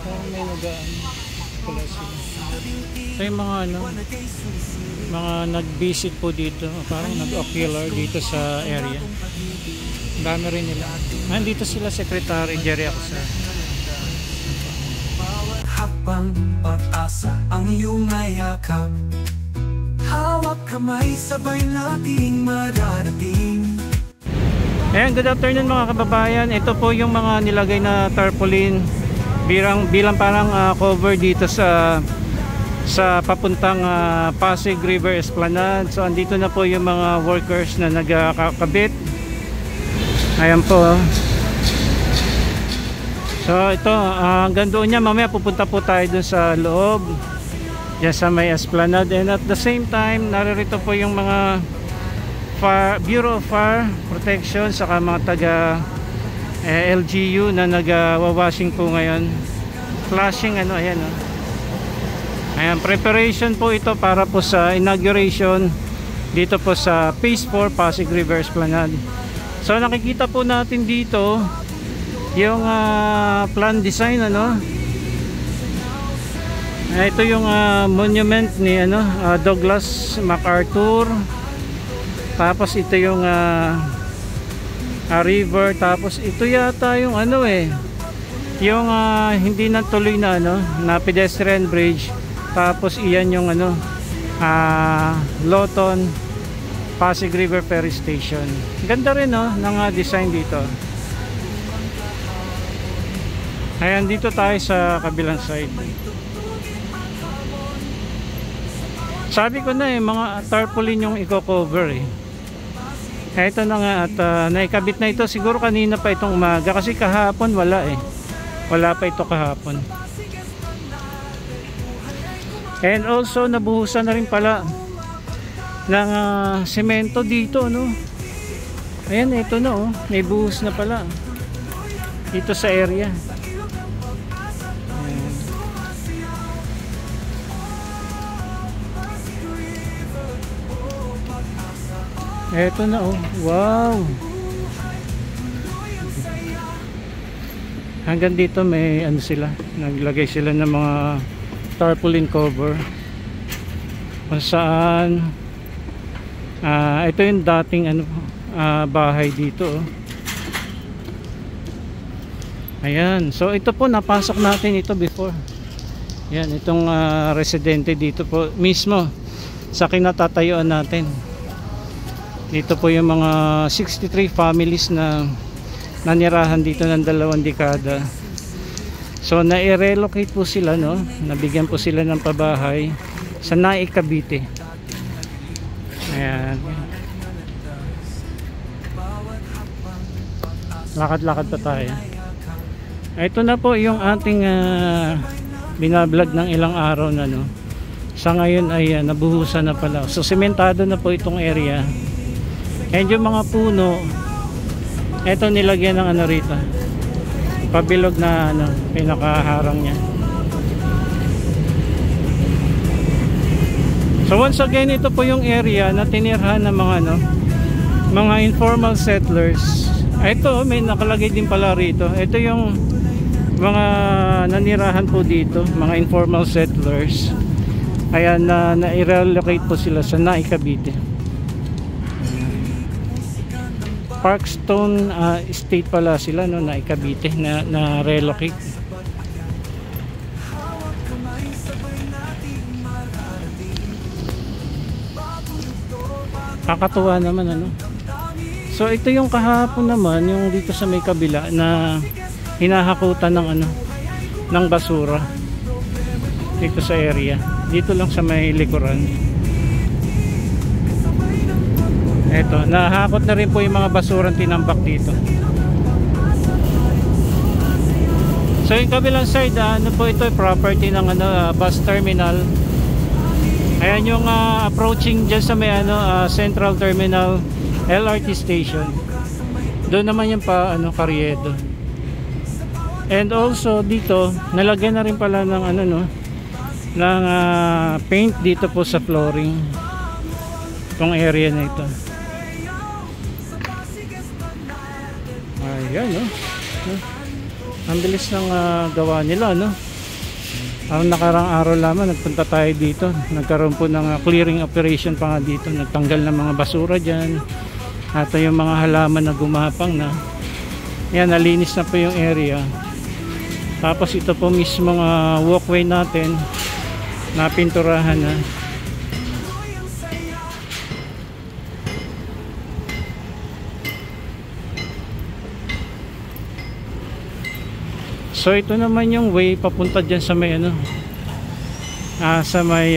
Parang may nagaan pala sila. Ito yung mga ano, mga nag-visit po dito, parang nag-ocular dito sa area. Dami rin nila. Nandito sila Secretary Jerry Acosta. Habang pag-asa ang iyong ayakap, hawak kamay sabay nating mararating. Ayan, good afternoon mga kababayan. Ito po yung mga nilagay na tarpaulin bilang parang cover dito sa papuntang Pasig River Esplanade. So andito na po yung mga workers na nagkakabit. Ayan po. So ito, hanggang doon niya mamaya pupunta po tayo dun sa loob, dyan sa may Esplanade. And at the same time, naririto po yung mga Bureau of Fire Protection saka mga taga LGU na nag-washing po ngayon. Flashing ano, ayan o. Ayan, preparation po ito para po sa inauguration dito po sa Phase 4 Pasig River Esplanade. So nakikita po natin dito yung plan design ano. Ito yung monument ni ano, Douglas MacArthur. Tapos ito yung river, tapos ito yata yung ano yung hindi natuloy na ano, na pedestrian bridge. Tapos iyan yung ano, Loton Pasig River Ferry Station. Ganda rin no ng design dito. Ayan, dito tayo sa kabilang side. Sabi ko na mga tarpaulin yung i-cover Ito na nga at naikabit na ito siguro kanina pa itong umaga kasi kahapon wala wala pa ito kahapon. And also nabuhusan na rin pala ng semento dito no. Ayan, ito na may buhos na pala dito sa area. Eto na wow. Hanggang dito may ano sila, naglagay sila ng mga tarpaulin cover kung saan ito yung dating ano, bahay dito Ayan, so ito po napasok natin ito before. Yan, itong residente dito po mismo sa kinatatayuan natin. Dito po yung mga 63 families na nanirahan dito ng 2 dekada. So na-relocate po sila no, nabigyan po sila ng pabahay sa Naik, Cavite. Ayan. Lakad-lakad pa tayo. Ito na po yung ating binablog ng ilang araw na no. Sa ngayon ay nabuhusan na pala. So sementado na po itong area. And yung mga puno, eto nilagyan ng ano rito, pabilog na ano, pinakaharang niya. So once again, ito po yung area na tinirhan ng mga ano, mga informal settlers. Ito may nakalagay din pala rito. Ito yung mga nanirahan po dito, mga informal settlers. Kaya na-relocate po sila sa Naik, Cavite. Parkstone Estate pala sila no, Naik, Cavite na relocate. Kakatuwa naman ano. So ito yung kahapon naman yung dito sa may kabila na hinahakutan ng ano, ng basura dito sa area. Dito lang sa may likuran. Eto, nahakot na rin po yung mga basurang tinambak dito. So yung kabilang side, ano po ito, property ng ano, bus terminal. Ayan yung approaching dyan sa may ano, Central Terminal LRT station. Doon naman yung pa ano, Carriedo. And also dito, nalagyan na rin pala ng ano no, ng paint dito po sa flooring. Itong area na ito. Ayan no. Ang bilis ng gawa nila no. Ang nakarang araw lamang nagpunta tayo dito. Nagkaroon po ng clearing operation pa nga dito. Nagtanggal ng mga basura dyan. At yung mga halaman na gumapang na. Yan, nalinis na po yung area. Tapos ito po mismo walkway natin. Napinturahan na. So ito naman yung way papunta dyan sa may sa may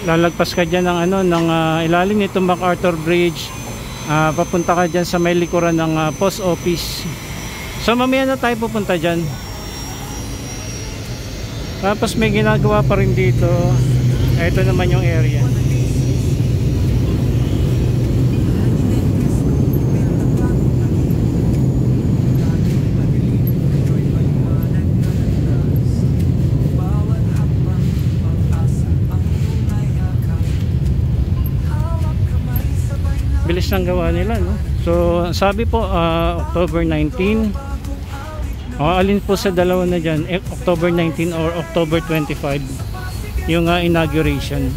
lalagpas ka dyan ng ng ilalim nito MacArthur Bridge, papunta ka dyan sa may likuran ng post office. So mamaya na tayo pupunta dyan. Tapos may ginagawa pa rin dito. Ito naman yung area. Bilis ng gawa nila, no? So sabi po October 19. Alin po sa dalawa na dyan, October 19 or October 25 yung inauguration.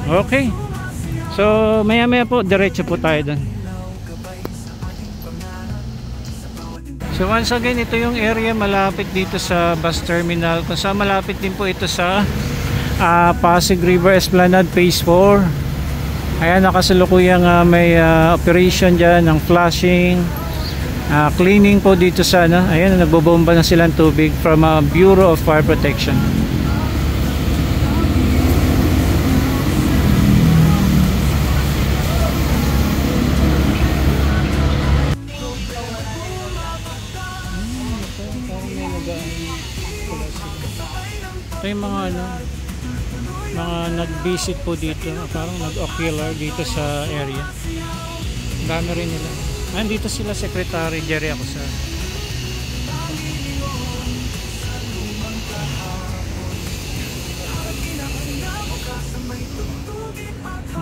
Okay, so maya maya po diretso po tayo doon. So once again, ito yung area malapit dito sa bus terminal. Kung saan malapit din po ito sa Pasig River Esplanade Phase 4. Ayan, nakasalukuyang may operation dyan ng flushing, cleaning po dito sa ayan, nagbobomba na silang tubig from Bureau of Fire Protection. Ito yung mga mga nag-visit po dito, parang nag-ocular dito sa area. Dami rin nila. Andito sila Secretary Jerry Acosa.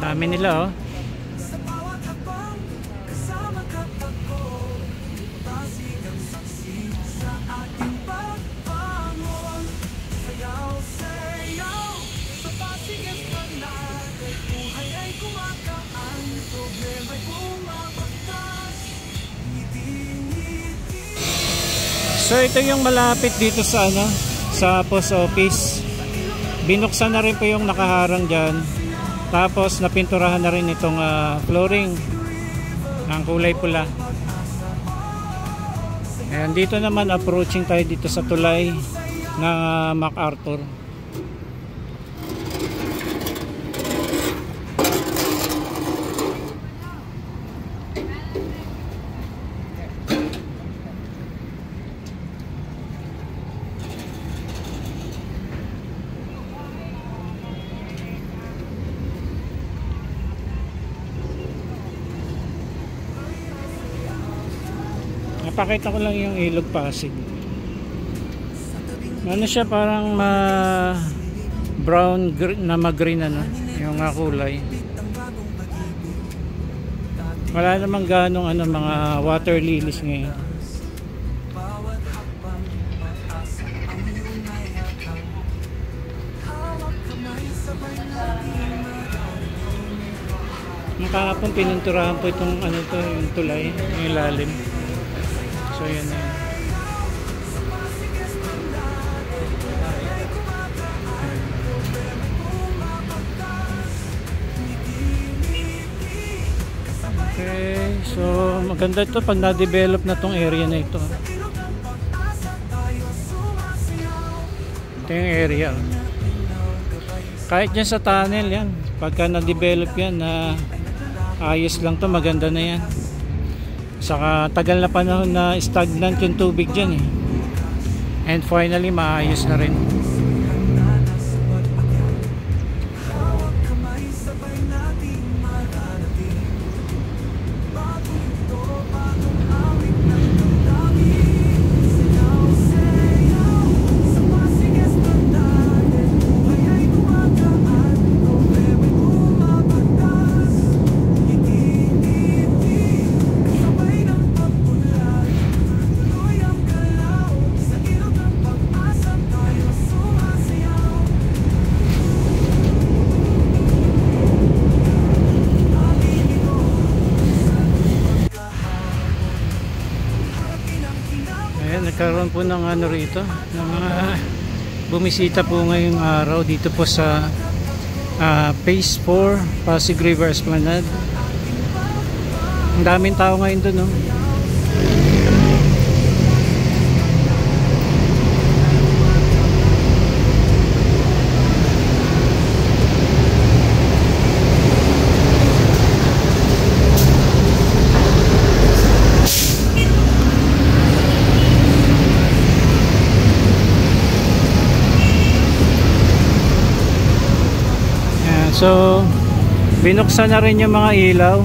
Dami nila, oh. So ito yung malapit dito sa sa post office. Binuksan na rin po yung nakaharang diyan. Tapos napinturahan na rin itong flooring ng kulay pula. Ayan, dito naman approaching tayo dito sa tulay ng MacArthur. Napakita ko lang yung Ilog Pasig. Ano siya, parang brown na mag-green yung kulay. Wala namang ganong mga water lilies ngayon. Kahapon pininturahan po itong yung tulay, yung ilalim. So yan na yun. Okay, so maganda ito pag na-develop na tong area na ito. Ito yung area. Kahit dyan sa tunnel yan, pagka na-develop yan, ayos lang to, maganda na yan. Saka tagal na panahon na stagnant yung tubig dyan eh. And finally maayos na rin. Ayan, nagkaroon po ng ano rito, ng mga bumisita po ngayong araw dito po sa Phase 4 Pasig River Esplanade. Ang daming tao ngayon doon, no? So, binuksan na rin yung mga ilaw.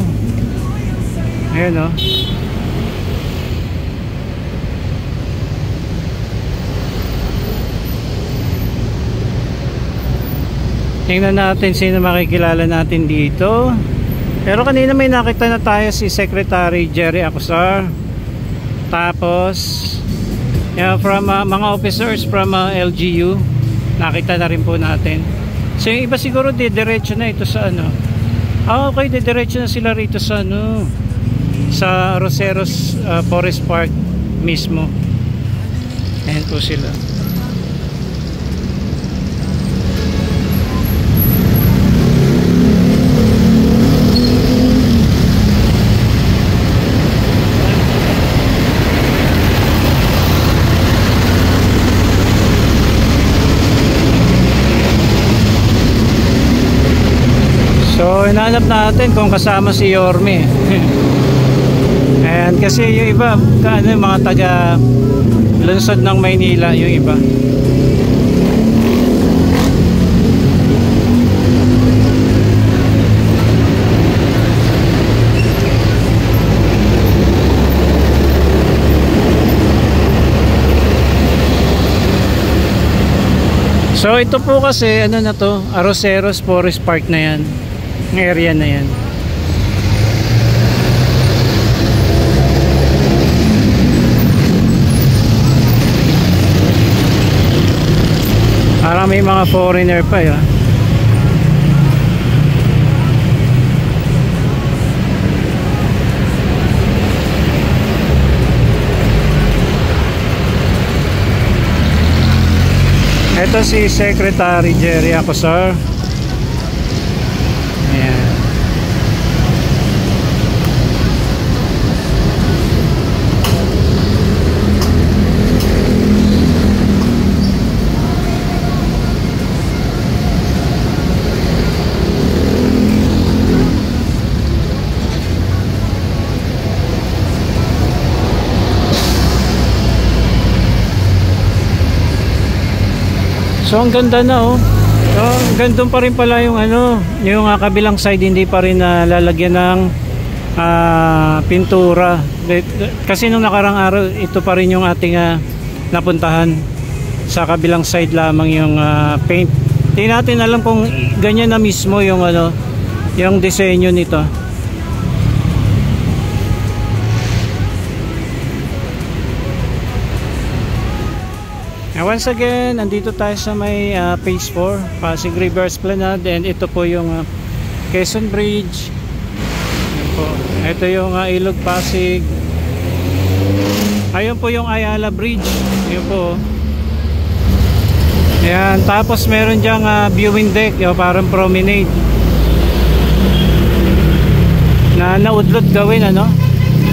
Ayan, o. Tingnan natin sino makikilala natin dito. Pero kanina may nakita na tayo si Secretary Jerry Acosar. Tapos, from mga officers from LGU, nakita na rin po natin. So yung iba siguro diretso na ito sa ano. Okay, diretso na sila rito sa ano, sa Roseros Forest Park mismo. Ayan po sila. So, hinahanap natin kung kasama si Yorme. And kasi yung iba, mga taga lungsod ng Maynila, yung iba. So, ito po kasi, ano na to, Roseros Forest Park na yan. Ng area na yan. Parang may mga foreigner pa yun. Ito si Secretary Jerry Acosar. Ayan. So ang ganda na, oh. So, gandun pa rin pala yung ano, yung kabilang side hindi pa rin lalagyan ng pintura. Kasi nung nakarang araw, ito pa rin yung ating napuntahan. Sa kabilang side lamang yung paint. Hindi natin alam kung ganyan na mismo yung ano, yung disenyo nito. Once again, nandito tayo sa may Phase 4 Pasig River Esplanade, and ito po yung Quezon Bridge. Ayan po. Ito yung Ilog Pasig. Ayun po yung Ayala Bridge. Ayun po. Ayan, tapos meron dyang viewing deck, yung parang promenade na naudlot gawin, ano,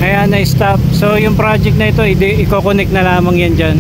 kaya na-stop. So yung project na ito, i-connect na lamang yan dyan.